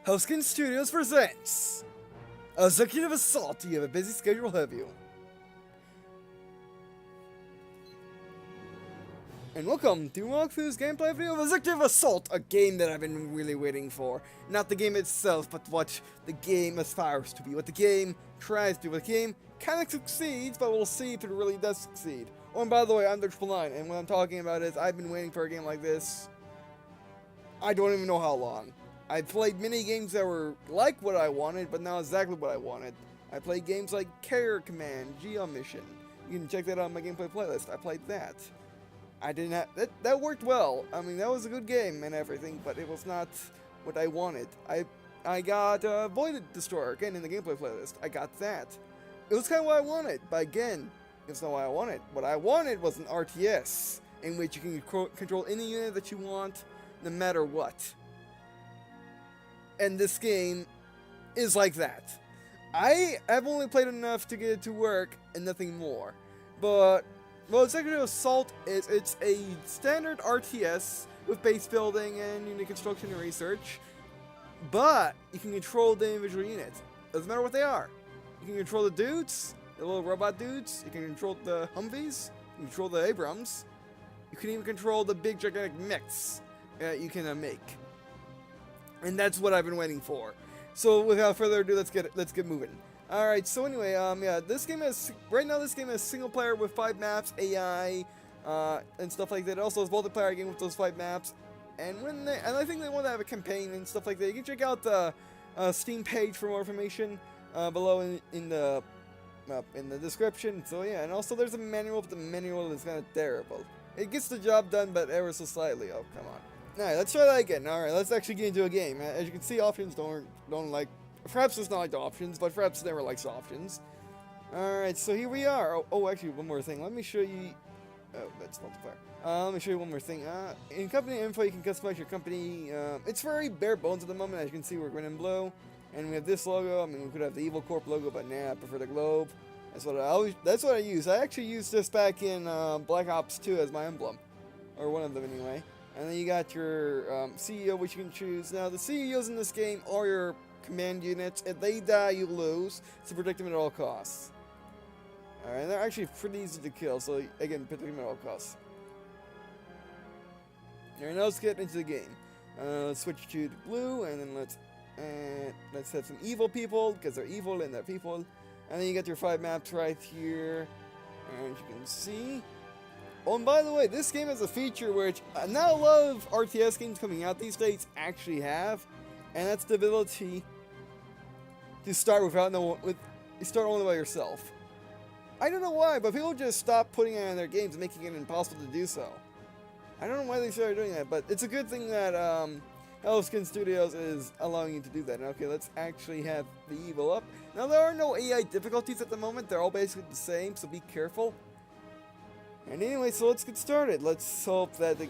Housekin Studios presents Executive Assault. You have a busy schedule, have you? And welcome to Walkthrough's gameplay video of Executive Assault, a game that I've been really waiting for. Not the game itself, but what the game aspires to be, what the game tries to be, what the game kind of succeeds, but we'll see if it really does succeed. Oh, and by the way, I'm the 999, and what I'm talking about is I've been waiting for a game like this, I don't even know how long. I played many games that were like what I wanted, but not exactly what I wanted. I played games like Carrier Command, Geo Mission. You can check that out on my gameplay playlist. I played that. I didn't have that worked well. I mean, that was a good game and everything, but it was not what I wanted. I got Void Destroyer again in the gameplay playlist. I got that. It was kind of what I wanted, but again, it's not what I wanted. What I wanted was an RTS in which you can control any unit that you want, no matter what. And this game is like that. I have only played enough to get it to work and nothing more. But well, Executive Assault is it's a standard RTS with base building and unit construction and research. But you can control the individual units. Doesn't matter what they are. You can control the dudes, the little robot dudes. You can control the Humvees. You can control the Abrams. You can even control the big gigantic mechs you can make. And that's what I've been waiting for. So without further ado, let's get moving. All right. So anyway, yeah, this game has right now. This game is single player with 5 maps, AI, and stuff like that. It also has multiplayer game with those 5 maps. And I think they want to have a campaign and stuff like that. You can check out the Steam page for more information below in the description. So yeah, and also there's a manual, but the manual is kind of terrible. It gets the job done, but ever so slightly. Oh, come on. Alright, let's try that again. Alright, let's actually get into a game. As you can see, options don't like... Perhaps it's not like the options, but perhaps it never likes options. Alright, so here we are. Oh, actually, one more thing. Let me show you... Oh, that's multiplayer. Let me show you one more thing. In company info, you can customize your company. It's very bare bones at the moment. As you can see, we're Green&Blue. And we have this logo. I mean, we could have the Evil Corp logo, but nah, I prefer the globe. That's what I use. I actually used this back in Black Ops 2 as my emblem. Or one of them, anyway. And then you got your CEO, which you can choose. Now, the CEOs in this game are your command units. If they die, you lose. So protect them at all costs. Alright, they're actually pretty easy to kill. So, again, protect them at all costs. Alright, now let's get into the game. Let's switch to the blue, and then let's have some evil people, because they're evil and they're people. And then you got your 5 maps right here. And as you can see... Oh, and by the way, this game has a feature which not a lot of RTS games coming out these days actually have, and that's the ability to start start only by yourself. I don't know why, but people just stop putting it in their games, making it impossible to do so. I don't know why they started doing that, but it's a good thing that Housekin Studios is allowing you to do that. And okay, let's actually have the evil up. Now, there are no AI difficulties at the moment. They're all basically the same, so be careful. And anyway, so let's get started. Let's hope that the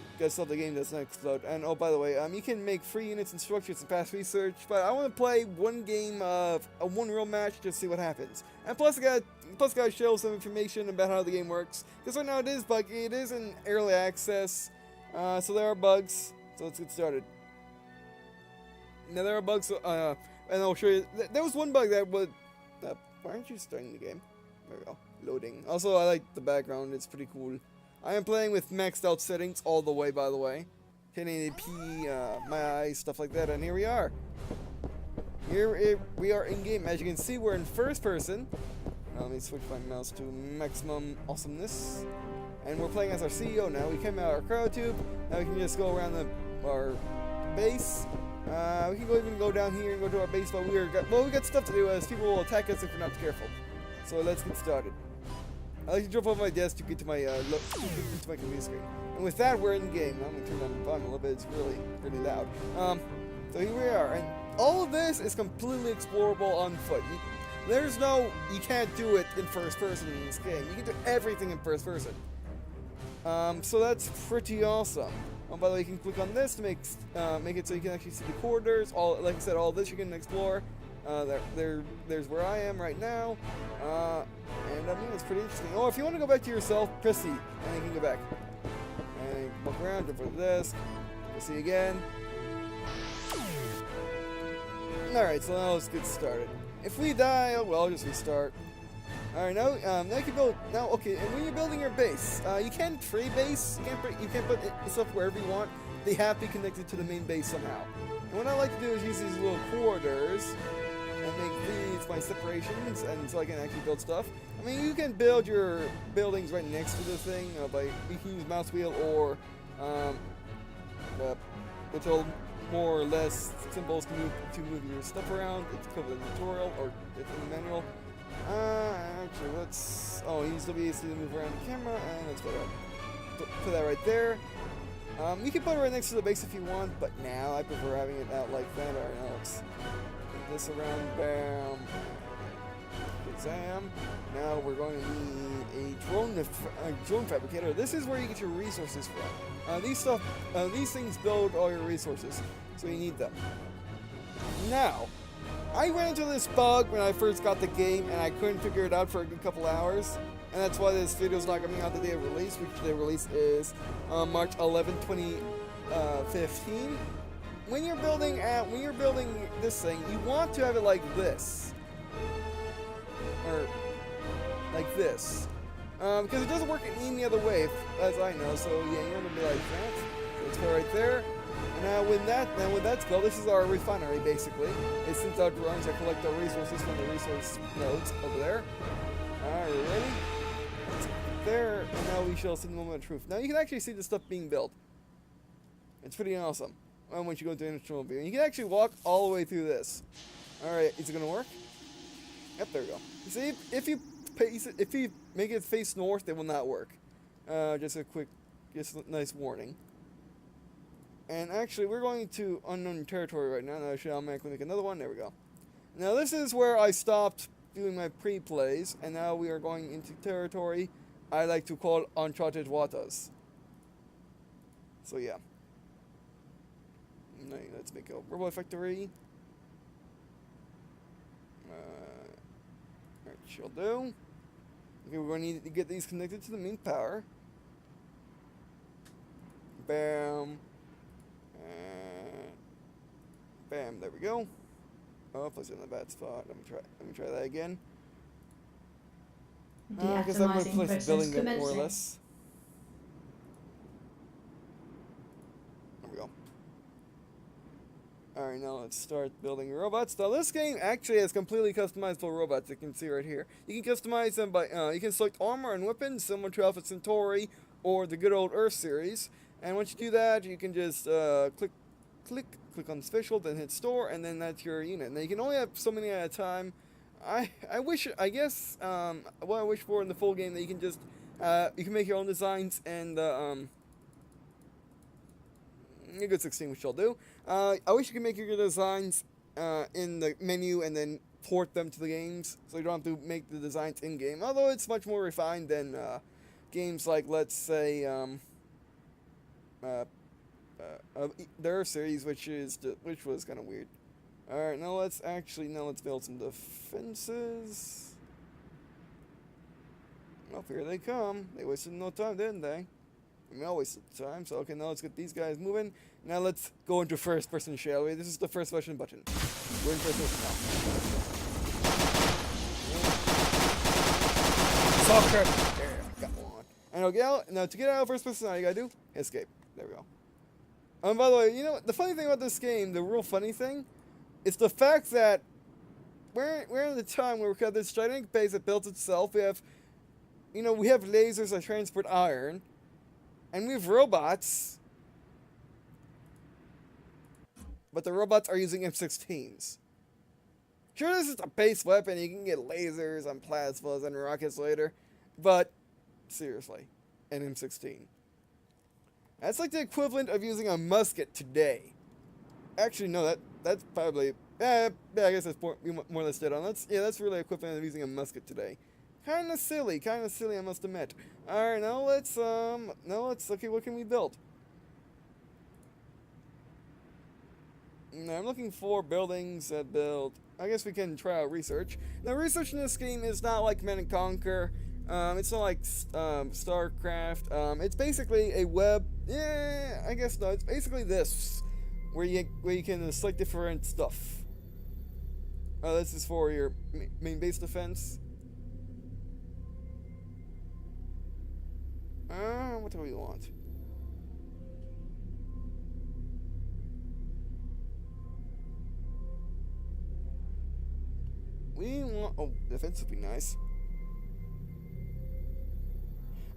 game doesn't explode. And oh, by the way, you can make free units and structures and pass research, but I want to play one game of one real match just to see what happens. And plus, I gotta show some information about how the game works, because right now it is buggy. It is in early access, so there are bugs. So let's get started. Now there are bugs, and I'll show you. There was one bug that would. Why aren't you starting the game? There we go. Loading. Also, I like the background. It's pretty cool. I am playing with maxed out settings all the way, by the way. 1080p, my eyes, stuff like that. And here we are. We are in game. As you can see, we're in first person. Now, let me switch my mouse to maximum awesomeness. And we're playing as our CEO now. We came out our crowd tube. Now we can just go around our base. We can even go down here and go to our base, but we got stuff to do as people will attack us if we're not careful. So let's get started. I like to jump off my desk to get to my computer screen. And with that, we're in game. I'm gonna turn down the volume a little bit. It's really loud. So here we are, and all of this is completely explorable on foot. You can't do it in first person in this game. You can do everything in first person. So that's pretty awesome. Oh, by the way, you can click on this to make it so you can actually see the corridors. Like I said, all this you can explore. There's where I am right now, and I mean it's pretty interesting. Oh, if you want to go back to yourself, press C, and you can go back. And walk around, jump for the desk, press C again, Alright, so now let's get started. If we die, oh well, just restart. Alright, now you can build, okay, and when you're building your base, you can't trade base, you can't put stuff wherever you want. They have to be connected to the main base somehow. And what I like to do is use these little corridors and make these my separations, and so I can actually build stuff. I mean, you can build your buildings right next to the thing, by you can use mouse wheel or which will more or less symbols to move your stuff around. It's covered in the tutorial or it's in the manual. Actually, let's. Oh, use WASD to move around the camera, and let's put that right there. You can put it right next to the base if you want, but now I prefer having it out like that. Alright, now let's move this around. Bam. Shazam. Now we're going to need a drone fabricator. This is where you get your resources from. These things build all your resources, so you need them. Now, I ran into this bug when I first got the game, and I couldn't figure it out for a good couple hours. And that's why this video is not coming out the day of release, which the release is March 11, 2015. When you're building this thing, you want to have it like this, or like this, because it doesn't work any other way, as I know. So yeah, you want to be like that. So let's go right there. And now when that's built, this is our refinery basically. It sends out drones that collect our resources from the resource nodes over there. Alright, ready? There, and now we shall see the moment of truth. Now you can actually see the stuff being built. It's pretty awesome. Once you go into instrumental view, you can actually walk all the way through this. All right, is it gonna work? Yep, there we go. You see, if you make it face north, it will not work. Just a nice warning. And actually, we're going to unknown territory right now. Now I should automatically make another one. There we go. Now this is where I stopped doing my pre-plays, and now we are going into territory I like to call uncharted waters. So yeah. Now let's make a robot factory. Alright, she'll do. Okay, we're going to need to get these connected to the main power. Bam. Bam, there we go. Oh, I was in a bad spot. Let me try that again. I guess I'm going to place building it more or less. There we go. Alright, now let's start building robots. Now this game actually has completely customizable robots, you can see right here. You can customize them by, you can select armor and weapons similar to Alpha Centauri or the good old Earth series. And once you do that, you can just click on the special, then hit store, and then that's your unit. Now you can only have so many at a time. What I wish for in the full game that you can just you can make your own designs, and a good 16, which I'll do. I wish you could make your designs in the menu and then port them to the games, so you don't have to make the designs in game. Although it's much more refined than games like, let's say, the Earth series, which was kind of weird. Alright, now let's build some defenses. Well, here they come. They wasted no time, didn't they? I mean, I wasted time, so okay, now let's get these guys moving. Now let's go into first person, shall we? This is the first person button. We're in first person now. Soccer! There, got one. And now to get out of first person, all you gotta do, escape. There we go. By the way, you know, the funny thing about this game, the real funny thing, it's the fact that we're in the time where we've got this gigantic base that builds itself. We have lasers that transport iron, and we have robots, but the robots are using M16s. Sure, this is a base weapon. You can get lasers and plasmas and rockets later, but seriously, an M16. That's like the equivalent of using a musket today. Actually, no, that's probably, I guess that's more or less dead on. That's really equivalent of using a musket today. Kinda silly, I must admit. Alright, now let's, okay, what can we build? Now, I'm looking for buildings that build, I guess we can try out research. Now, research in this game is not like Command & Conquer. It's not like StarCraft. It's basically a web. Yeah, I guess no. It's basically this, where you can select different stuff. Oh, this is for your main base defense. What do we want? We want... Oh, defense would be nice.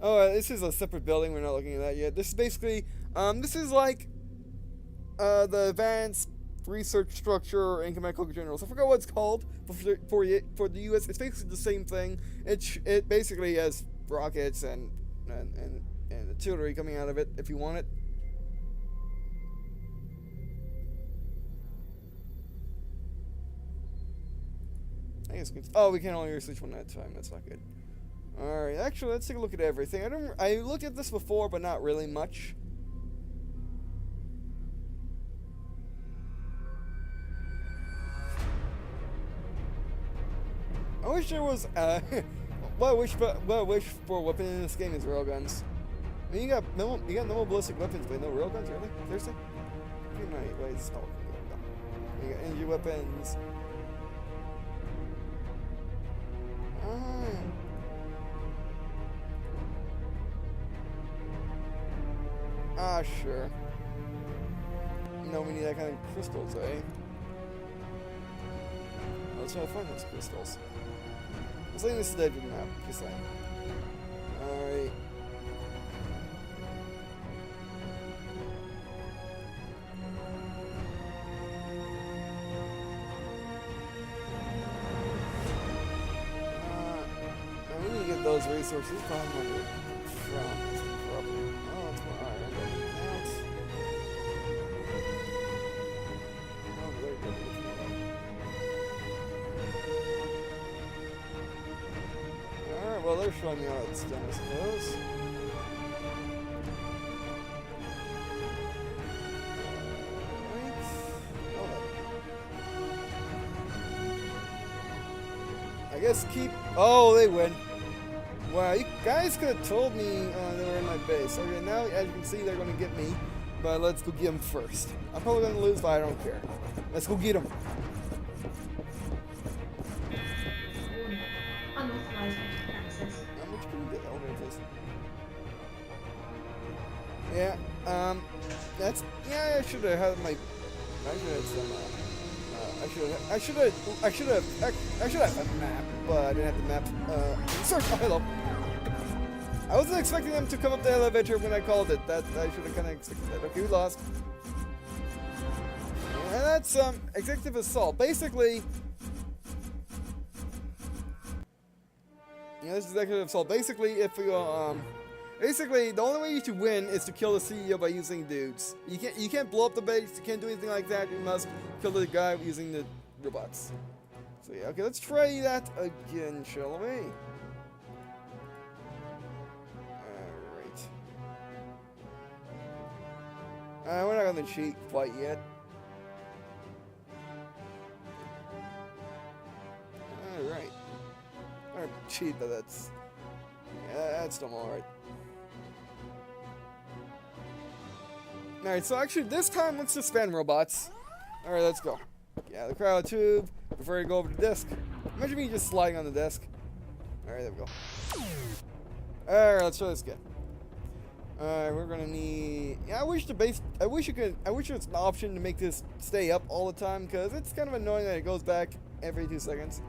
Oh, this is a separate building. We're not looking at that yet. This is basically... this is like... the advanced research structure and command conquer generals. I forgot what it's called for the U.S. It's basically the same thing. It basically has rockets and artillery coming out of it if you want it. I guess we can only research one at a time. That's not good. All right, actually, let's take a look at everything. I looked at this before, but not really much. I wish there was, what I wish for a weapon in this game is railguns. I mean, you got normal ballistic weapons, but no railguns, really? Seriously? Wait, it's not working. You got energy weapons. Sure. No, we need that kind of crystals, eh? Let's try to find those crystals. I'm saying this is the edge of the map, just saying. Alright. We need to get those resources from oh, it's more iron. That's... Oh, there we go. Alright, well, they're showing me how it's done, I suppose. I guess keep... Oh, they win. Wow, you guys could have told me they were in my base. Okay, now, as you can see, they're going to get me. But let's go get them first. I'm probably going to lose, but I don't care. Let's go get them. Unauthorized access. How much can we get? Oh, there it is. Yeah, that's... Yeah, I should have had my... I should have some... I should have a map, but I didn't have the map. Search. Oh, hello. I wasn't expecting them to come up the elevator when I called it. That I should have kind of expected that. Okay, we lost. And that's executive assault. Basically, this is executive assault. Basically, if you basically the only way you should win is to kill the CEO by using dudes. You can't blow up the base. You can't do anything like that. You must kill the guy using the robots. So yeah, okay, let's try that again, shall we? Alright. We're not gonna cheat quite yet. Alright. Or cheat, but that's... Yeah, that's still alright. Alright, so actually this time let's just spam robots. Alright, let's go. Yeah, the cryo tube. Before you go over the desk. Imagine me just sliding on the desk. Alright, there we go. Alright, let's try this again. Alright, we're gonna need... Yeah, I wish it's an option to make this stay up all the time, because it's kind of annoying that it goes back every 2 seconds.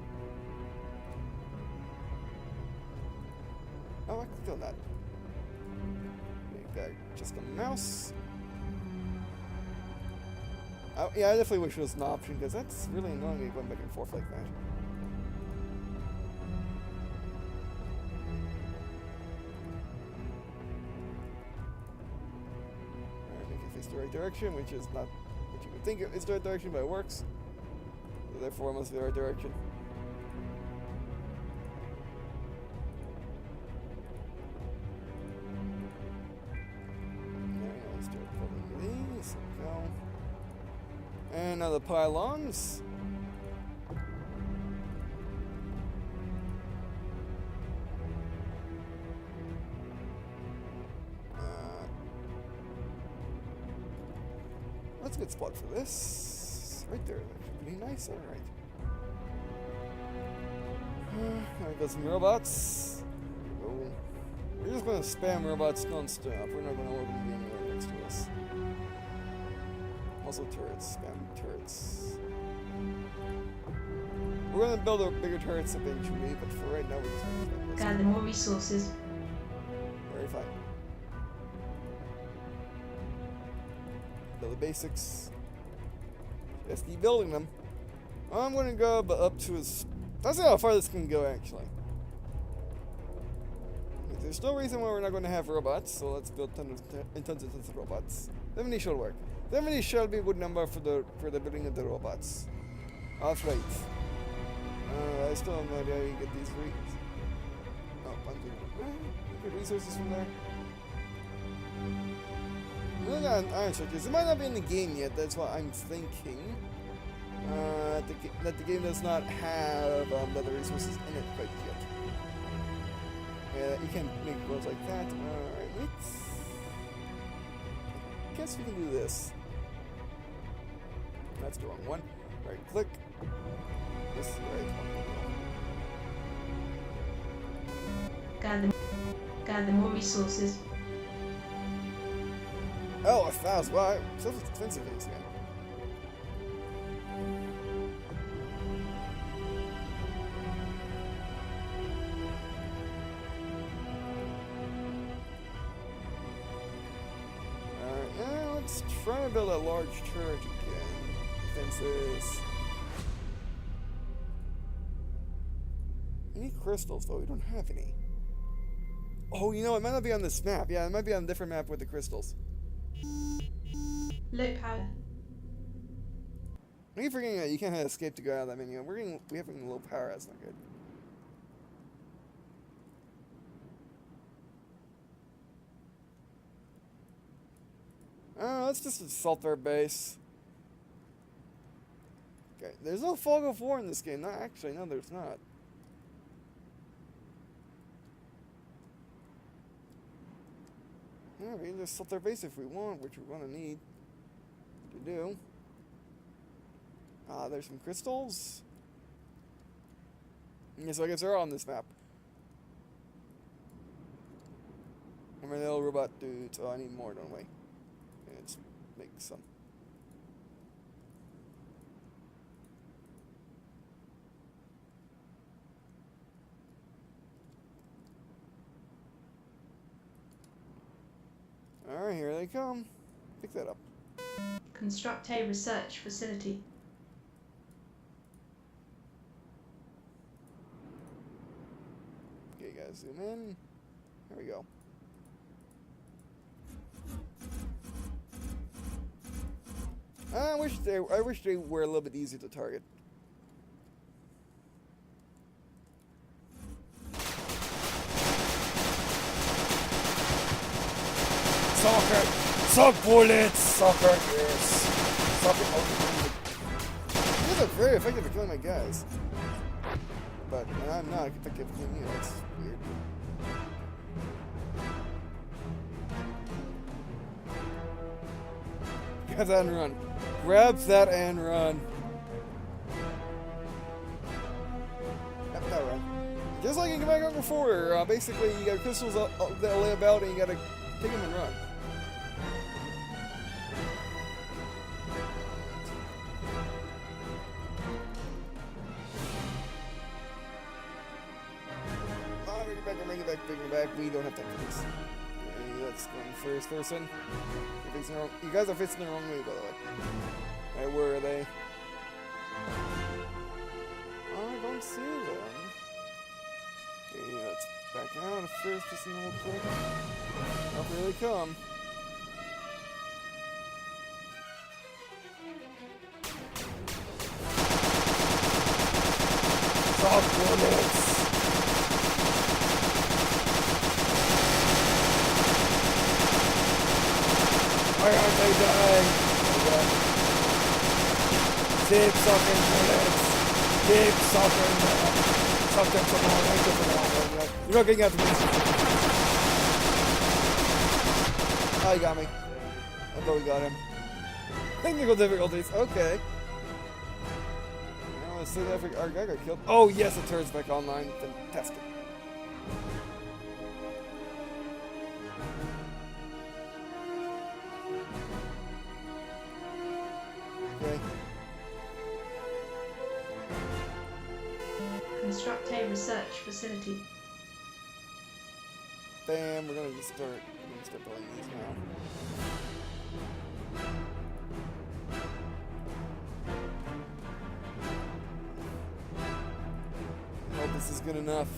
Oh, I can feel that. Make that just a mouse. Yeah, I definitely wish it was an option, because that's really annoying me going back and forth like that. Alright, make it face the right direction, which is not what you would think it's the right direction, but it works. So therefore, it must be the right direction. Alright, let's start pulling these. Go. And now the pylons. That's a good spot for this. Right there, actually pretty nice. All right. Alright, got some robots. Oh. We're just gonna spam robots non-stop. We're not gonna open the game right next to us. Also turrets. Spam turrets. We're gonna build our bigger turrets eventually, but for right now we're just gonna spam this. Gather more resources. Very fine. Build the basics. Just keep building them. I'm gonna go up to as... That's not how far this can go, actually. There's no reason why we're not going to have robots, so let's build tons of robots. 70 should work. 70 should be a good number for the building of the robots. That's right. I still have no idea how you get these resources from there. Look at iron structures. It might not be in the game yet, that's what I'm thinking. That the game does not have the other resources in it quite yet. Yeah, you can't make worlds like that. Alright, let's... I guess we can do this. That's the wrong one. Right click. This right one. Gather more resources. Oh, 1,000. Wow, so expensive in this game. Try to build a large turret again. Defenses. We need crystals, though. We don't have any. Oh, you know, it might not be on this map. Yeah, it might be on a different map with the crystals. Low power. I keep forgetting that you can't escape to go out of that menu. We have low power. That's not good. Let's just assault their base. Okay, there's no fog of war in this game. No, actually, no, there's not. Yeah, we can just assault their base if we want, which we're gonna need to do. There's some crystals. Yeah, so I guess they're on this map. I'm an little robot dude, so I need more, don't we? Let's make some. Alright, here they come. Pick that up. Construct a research facility. Okay, guys, zoom in. There we go. I wish they were a little bit easier to target. Soccer! Suck bullets! Soccer, yes! Soccer, these are very effective at killing my guys. But I'm not effective at killing you, that's weird. Grab that and run. Grab that and run. Grab that run. Just like in Command Conquer 4, basically you got crystals that lay about and you gotta take them and run. Bring it back. We don't have time for this. Okay, let's go in first person. You guys are facing the wrong way, by the way. Alright, where are they? I don't see them. Okay, let's back out of first person real quick. Oh, here they come. Soft bullets! Why aren't they dying? Keep sucking bullets. Keep sucking them. Suck them some more. You're not getting out to me. Oh, you got me. I thought we got him. Technical difficulties. Okay. Now So our guy got killed. Oh yes, the turret's back online. Fantastic. Okay. Construct a research facility. Bam, we're gonna just start building these now. I hope this is good enough.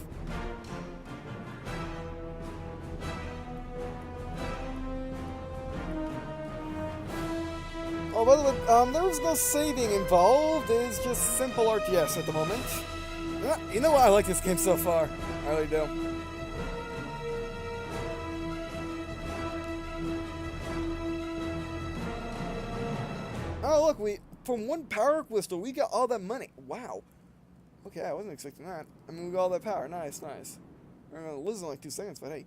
Oh, by the way, there was no saving involved. It's just simple RTS at the moment. You know what? I like this game so far. I really do. Oh, look, from one power crystal, we got all that money. Wow. Okay, I wasn't expecting that. I mean, we got all that power. Nice, nice. We're gonna lose in like 2 seconds, but hey.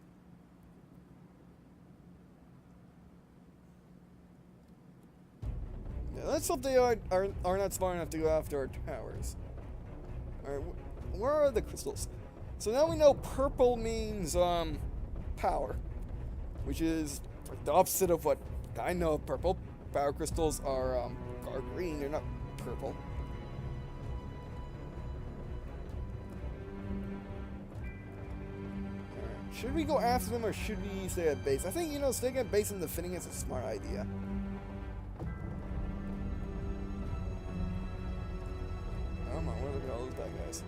Yeah, let's hope they are not smart enough to go after our towers. Alright, where are the crystals? So now we know purple means, power. Which is like the opposite of what I know of purple. Power crystals are green, they're not purple. Alright, should we go after them or should we stay at base? I think, staying at base and defending is a smart idea. Oh my, we're looking at all those bad guys.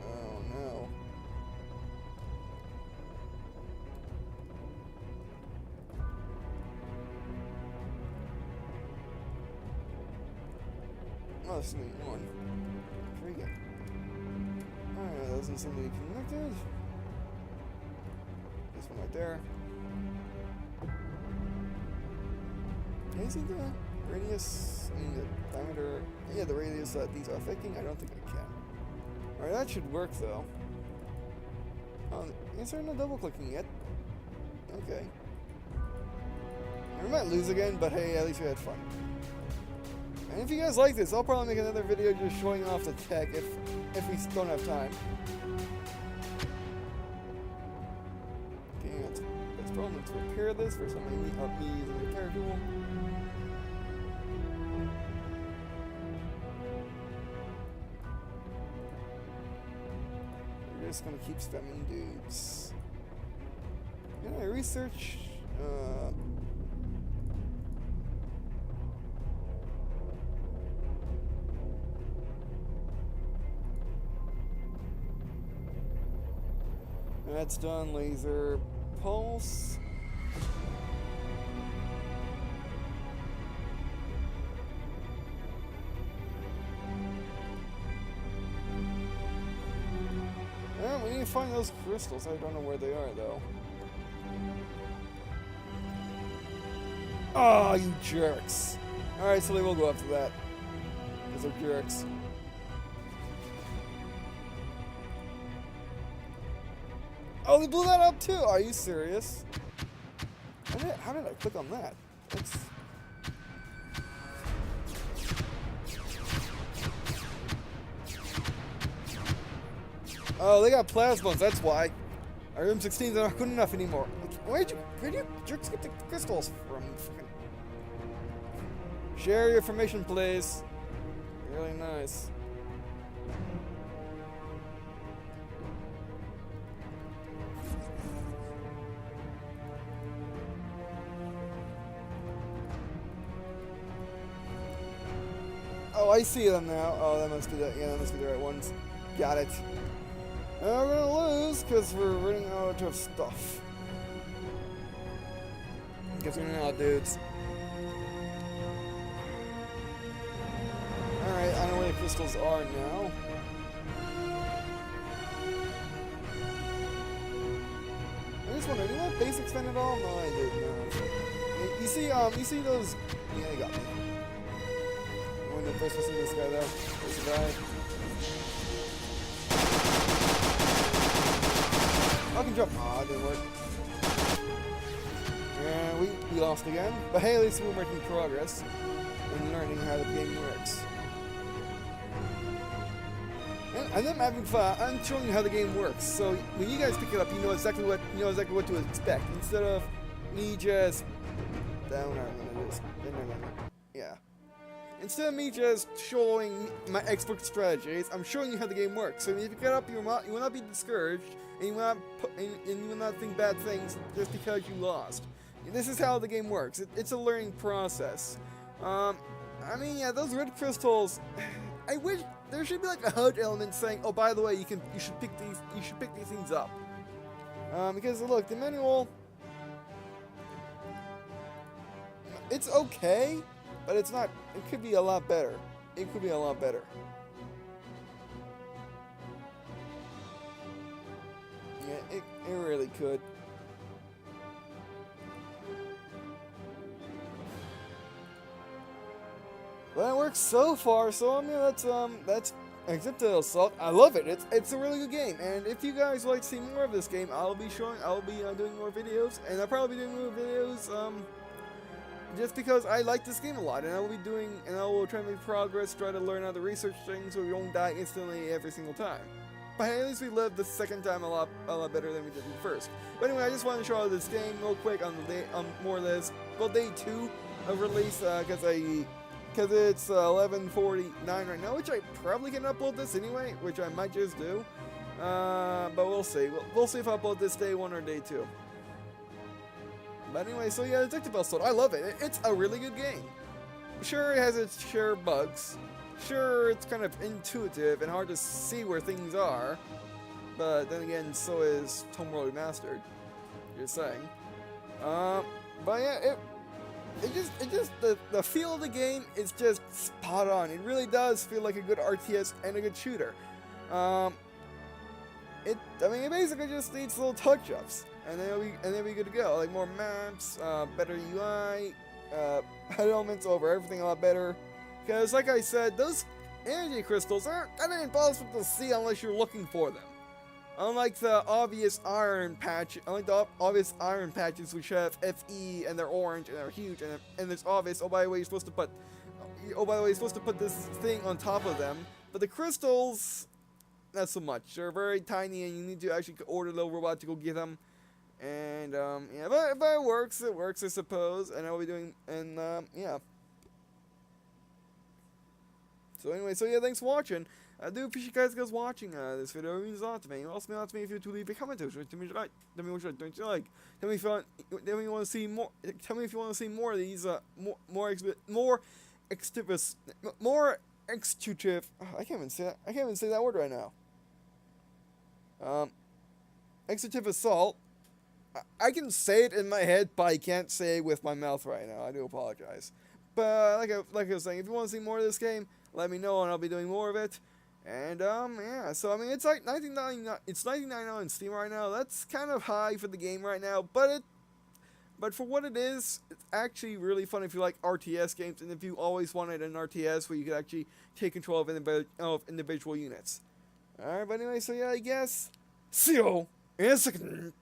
Oh no. Oh, there's only one. Intriguing. Alright, that doesn't seem to be connected. This one right there. Can you see the radius? I mean, the diameter. Yeah, the radius that these are affecting? I don't think I can. Alright, that should work though. Oh, is there no double clicking yet? Okay. We might lose again, but hey, at least we had fun. And if you guys like this, I'll probably make another video just showing off the tech if we don't have time. Okay, let's probably let's repair this for somebody up me using the repair tool. We're just gonna keep spamming dudes. Can I research? That's done. Laser pulse. Yeah, we need to find those crystals. I don't know where they are though. Oh, you jerks! All right, so they will go after that because they're jerks. Oh, we blew that up too! Are you serious? How did I click on that? That's... Oh, they got plasmas, that's why. Our M16s are not good enough anymore. Where'd you jerks get the crystals from? Share your information, please. Really nice. Oh, I see them now. Oh, that must be the right ones. Got it. And we're gonna lose because we're running out of stuff. Guess we're running out, dudes. Alright, I know where the crystals are now. I just wonder, did you want base expand at all? No, I didn't. No. You see those? Yeah, they got me. When the first person this guy though, there's a guy. I can jump. Aw, it didn't work. Yeah, we lost again. But hey, at least we're making progress. in learning how the game works. And I'm having fun. I'm showing you how the game works. So when you guys pick it up, you know exactly what to expect. Instead of me just yeah. Instead of me just showing my expert strategies, I'm showing you how the game works. So when you pick it up, you will not be discouraged, and you will not think bad things just because you lost. This is how the game works. It's a learning process. I mean, yeah, those red crystals. I wish there should be like a HUD element saying, "Oh, by the way, you should pick these things up." Because look, the manual, it's okay, but it's not. It could be a lot better. It could be a lot better. Yeah, it really could. But it works so far, so I mean that's except the Assault. I love it. It's a really good game, and if you guys would like to see more of this game, I'll be doing more videos, and I'll probably be doing more videos just because I like this game a lot, and I will try to make progress, try to learn how to research things so we don't die instantly every single time. But at least we lived the second time a lot better than we did the first. But anyway, I just wanted to show you this game real quick on the day, more or less, well, day 2 of release, because it's 11:49 right now, which I probably can upload this anyway, which I might just do. But we'll see. We'll see if I upload this day 1 or day 2. But anyway, so yeah, Detective Assault, I love it. It's a really good game. Sure, it has its share of bugs. Sure, it's kind of intuitive and hard to see where things are. But then again, so is Homeworld Remastered. You're saying. But yeah, the feel of the game is just spot on. It really does feel like a good RTS and a good shooter. It basically just needs little touch-ups, and then we're good to go. Like more maps, better UI, elements over everything a lot better. Because like I said, those energy crystals aren't impossible to see unless you're looking for them. Unlike the obvious iron patches, which have FE and they're orange and they're huge, and it's obvious. Oh, by the way, you're supposed to put this thing on top of them. But the crystals, not so much. They're very tiny, and you need to actually order the robot to go get them. And yeah, but it works, I suppose. And I'll be doing, and yeah. So anyway, so yeah, thanks for watching. I do appreciate you guys watching this video. It means a lot to me. It also means a lot to me if you to leave a comment. Tell me what you like. Tell me what you don't you like. Tell me if you want to see more. Tell me if you want to see more of these. More executive. I can't even say that. I can't even say that word right now. Executive assault. I can say it in my head, but I can't say it with my mouth right now. I do apologize. But like I was saying, if you want to see more of this game, let me know and I'll be doing more of it. And yeah, so I mean it's like $19.99. It's $19.99 on Steam right now. That's kind of high for the game right now, but for what it is, it's actually really fun if you like RTS games and if you always wanted an RTS where you could actually take control of individual units. Alright, but anyway, so yeah, I guess see you in a second.